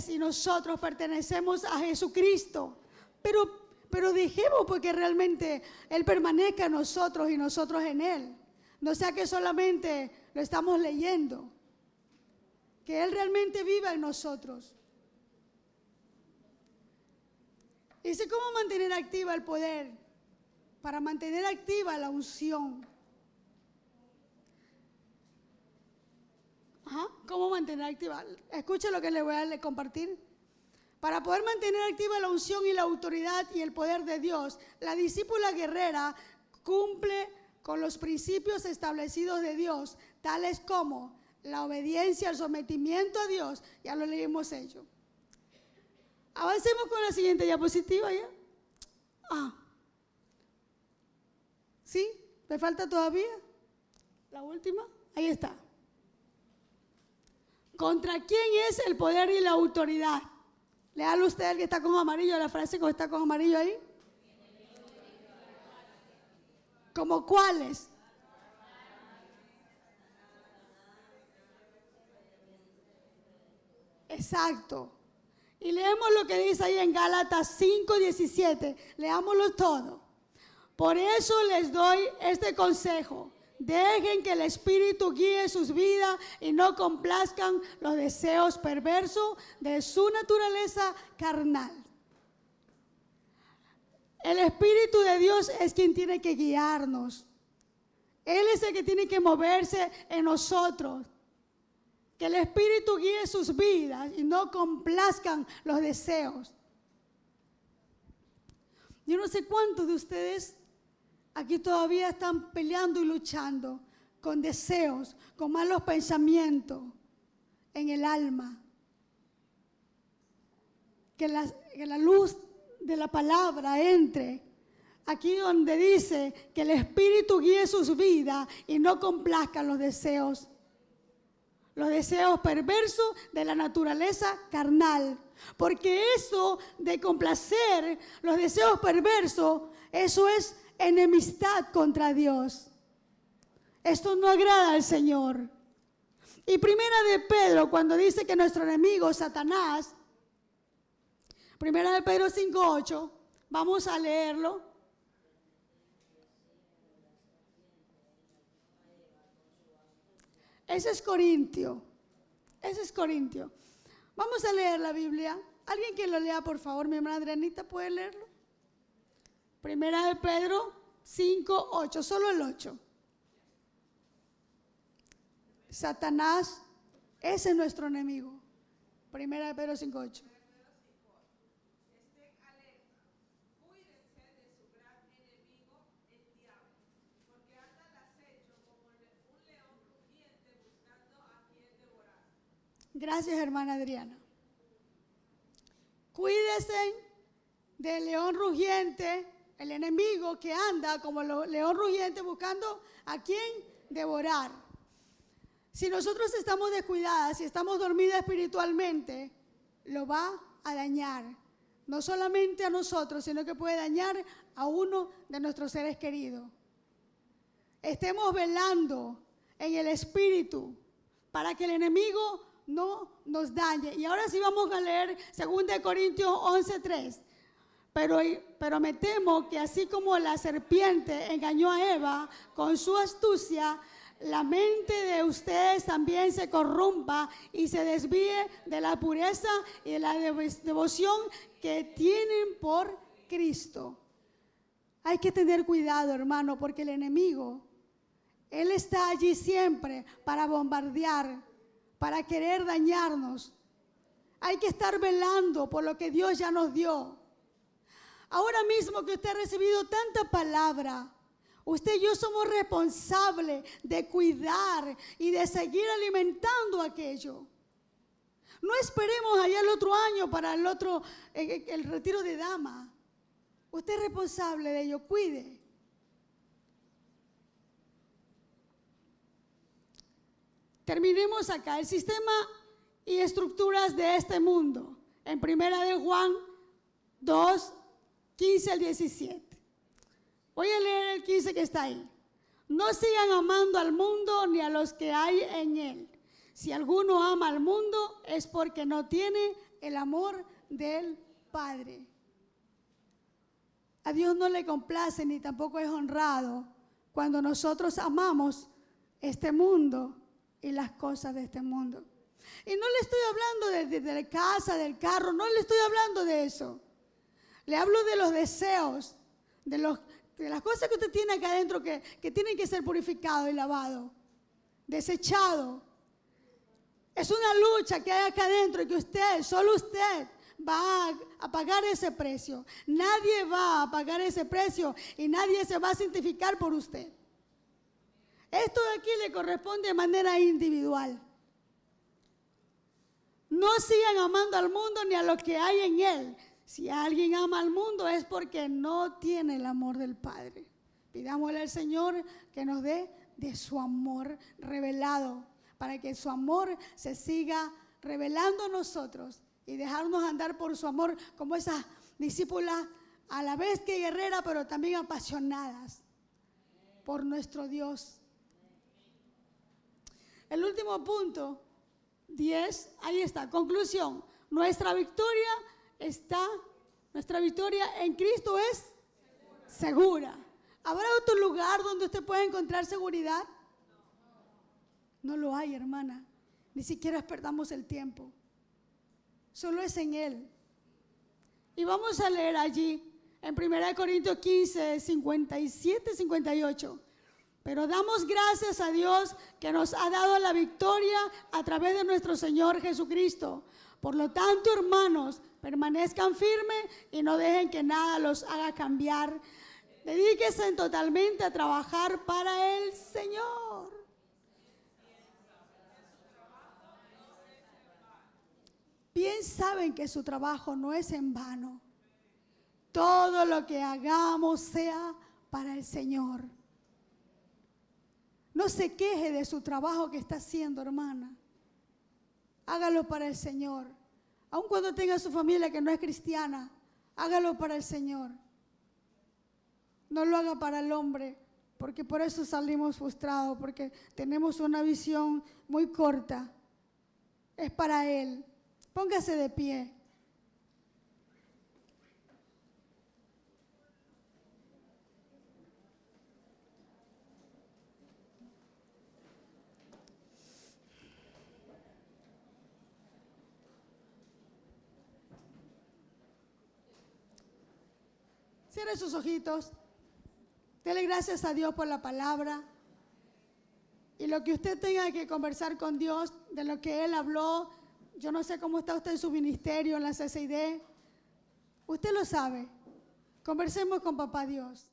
y nosotros pertenecemos a Jesucristo. Pero dejemos porque realmente Él permanezca en nosotros y nosotros en Él. No sea que solamente lo estamos leyendo. Que Él realmente viva en nosotros. Dice: ¿cómo mantener activa el poder? Para mantener activa la unción. ¿Cómo mantener activa? Escuche lo que le voy a compartir. Para poder mantener activa la unción y la autoridad y el poder de Dios, la discípula guerrera cumple con los principios establecidos de Dios, tales como la obediencia, el sometimiento a Dios. Ya lo leímos hecho. Avancemos con la siguiente diapositiva ya. ¿Sí? ¿Me falta todavía? La última. Ahí está. ¿Contra quién es el poder y la autoridad? Léalo usted, el que está con amarillo, la frase que está con amarillo ahí. ¿Como cuáles? Exacto. Y leemos lo que dice ahí en Gálatas 5:17. Leámoslo todo. Por eso les doy este consejo: dejen que el Espíritu guíe sus vidas y no complazcan los deseos perversos de su naturaleza carnal. El Espíritu de Dios es quien tiene que guiarnos. Él es el que tiene que moverse en nosotros. Que el Espíritu guíe sus vidas y no complazcan los deseos. Yo no sé cuántos de ustedes aquí todavía están peleando y luchando con deseos, con malos pensamientos en el alma. Que la luz de la palabra entre aquí donde dice que el Espíritu guíe sus vidas y no complazcan los deseos perversos de la naturaleza carnal. Porque eso de complacer los deseos perversos, eso es enemistad contra Dios. Esto no agrada al Señor. Y primera de Pedro, cuando dice que nuestro enemigo Satanás, primera de Pedro 5:8, vamos a leerlo. Ese es Corintio. Vamos a leer la Biblia. Alguien que lo lea, por favor. Mi hermana Adrianita, ¿puede leerlo? Primera de Pedro 5:8, solo el 8. Satanás, ese es nuestro enemigo. Primera de Pedro 5:8. Gracias, hermana Adriana. Cuídense del león rugiente, el enemigo que anda como león rugiente buscando a quien devorar. Si nosotros estamos descuidadas, si estamos dormidas espiritualmente, lo va a dañar. No solamente a nosotros, sino que puede dañar a uno de nuestros seres queridos. Estemos velando en el espíritu para que el enemigo no nos dañe. Y ahora sí vamos a leer 2 Corintios 11:3. Pero me temo que así como la serpiente engañó a Eva con su astucia, la mente de ustedes también se corrompa y se desvíe de la pureza y de la devoción que tienen por Cristo. Hay que tener cuidado, hermano, porque el enemigo, él está allí siempre para bombardear, para querer dañarnos. Hay que estar velando por lo que Dios ya nos dio. Ahora mismo que usted ha recibido tanta palabra, usted y yo somos responsables de cuidar y de seguir alimentando aquello. No esperemos allá el otro año para el retiro de dama. Usted es responsable de ello, cuide. Terminemos acá. El sistema y estructuras de este mundo. En 1 de Juan 2, 15 al 17. Voy a leer el 15 que está ahí. No sigan amando al mundo ni a los que hay en él. Si alguno ama al mundo es porque no tiene el amor del Padre. A Dios no le complace ni tampoco es honrado cuando nosotros amamos este mundo y las cosas de este mundo. Y no le estoy hablando de la casa, del carro, no le estoy hablando de eso. Le hablo de los deseos, de las cosas que usted tiene acá adentro que tienen que ser purificados y lavados, desechados. Es una lucha que hay acá adentro y que solo usted va a pagar ese precio. Nadie va a pagar ese precio y nadie se va a santificar por usted. Esto de aquí le corresponde de manera individual. No sigan amando al mundo ni a lo que hay en él. Si alguien ama al mundo es porque no tiene el amor del Padre. Pidámosle al Señor que nos dé de su amor revelado, para que su amor se siga revelando a nosotros y dejarnos andar por su amor como esas discípulas a la vez que guerreras, pero también apasionadas por nuestro Dios. El último punto, 10, ahí está, conclusión. Nuestra victoria en Cristo es segura. ¿Habrá otro lugar donde usted pueda encontrar seguridad? No lo hay, hermana. Ni siquiera perdamos el tiempo. Solo es en Él. Y vamos a leer allí, en 1 Corintios 15, 57, 58. Pero damos gracias a Dios que nos ha dado la victoria a través de nuestro Señor Jesucristo. Por lo tanto, hermanos, permanezcan firmes y no dejen que nada los haga cambiar. Dedíquense totalmente a trabajar para el Señor. Bien saben que su trabajo no es en vano. Todo lo que hagamos sea para el Señor. No se queje de su trabajo que está haciendo, hermana. Hágalo para el Señor. Aun cuando tenga su familia que no es cristiana, hágalo para el Señor. No lo haga para el hombre, porque por eso salimos frustrados, porque tenemos una visión muy corta. Es para Él. Póngase de pie. Cierre sus ojitos. Dele gracias a Dios por la palabra. Y lo que usted tenga que conversar con Dios, de lo que Él habló, yo no sé cómo está usted en su ministerio, en la CCID, usted lo sabe. Conversemos con Papá Dios.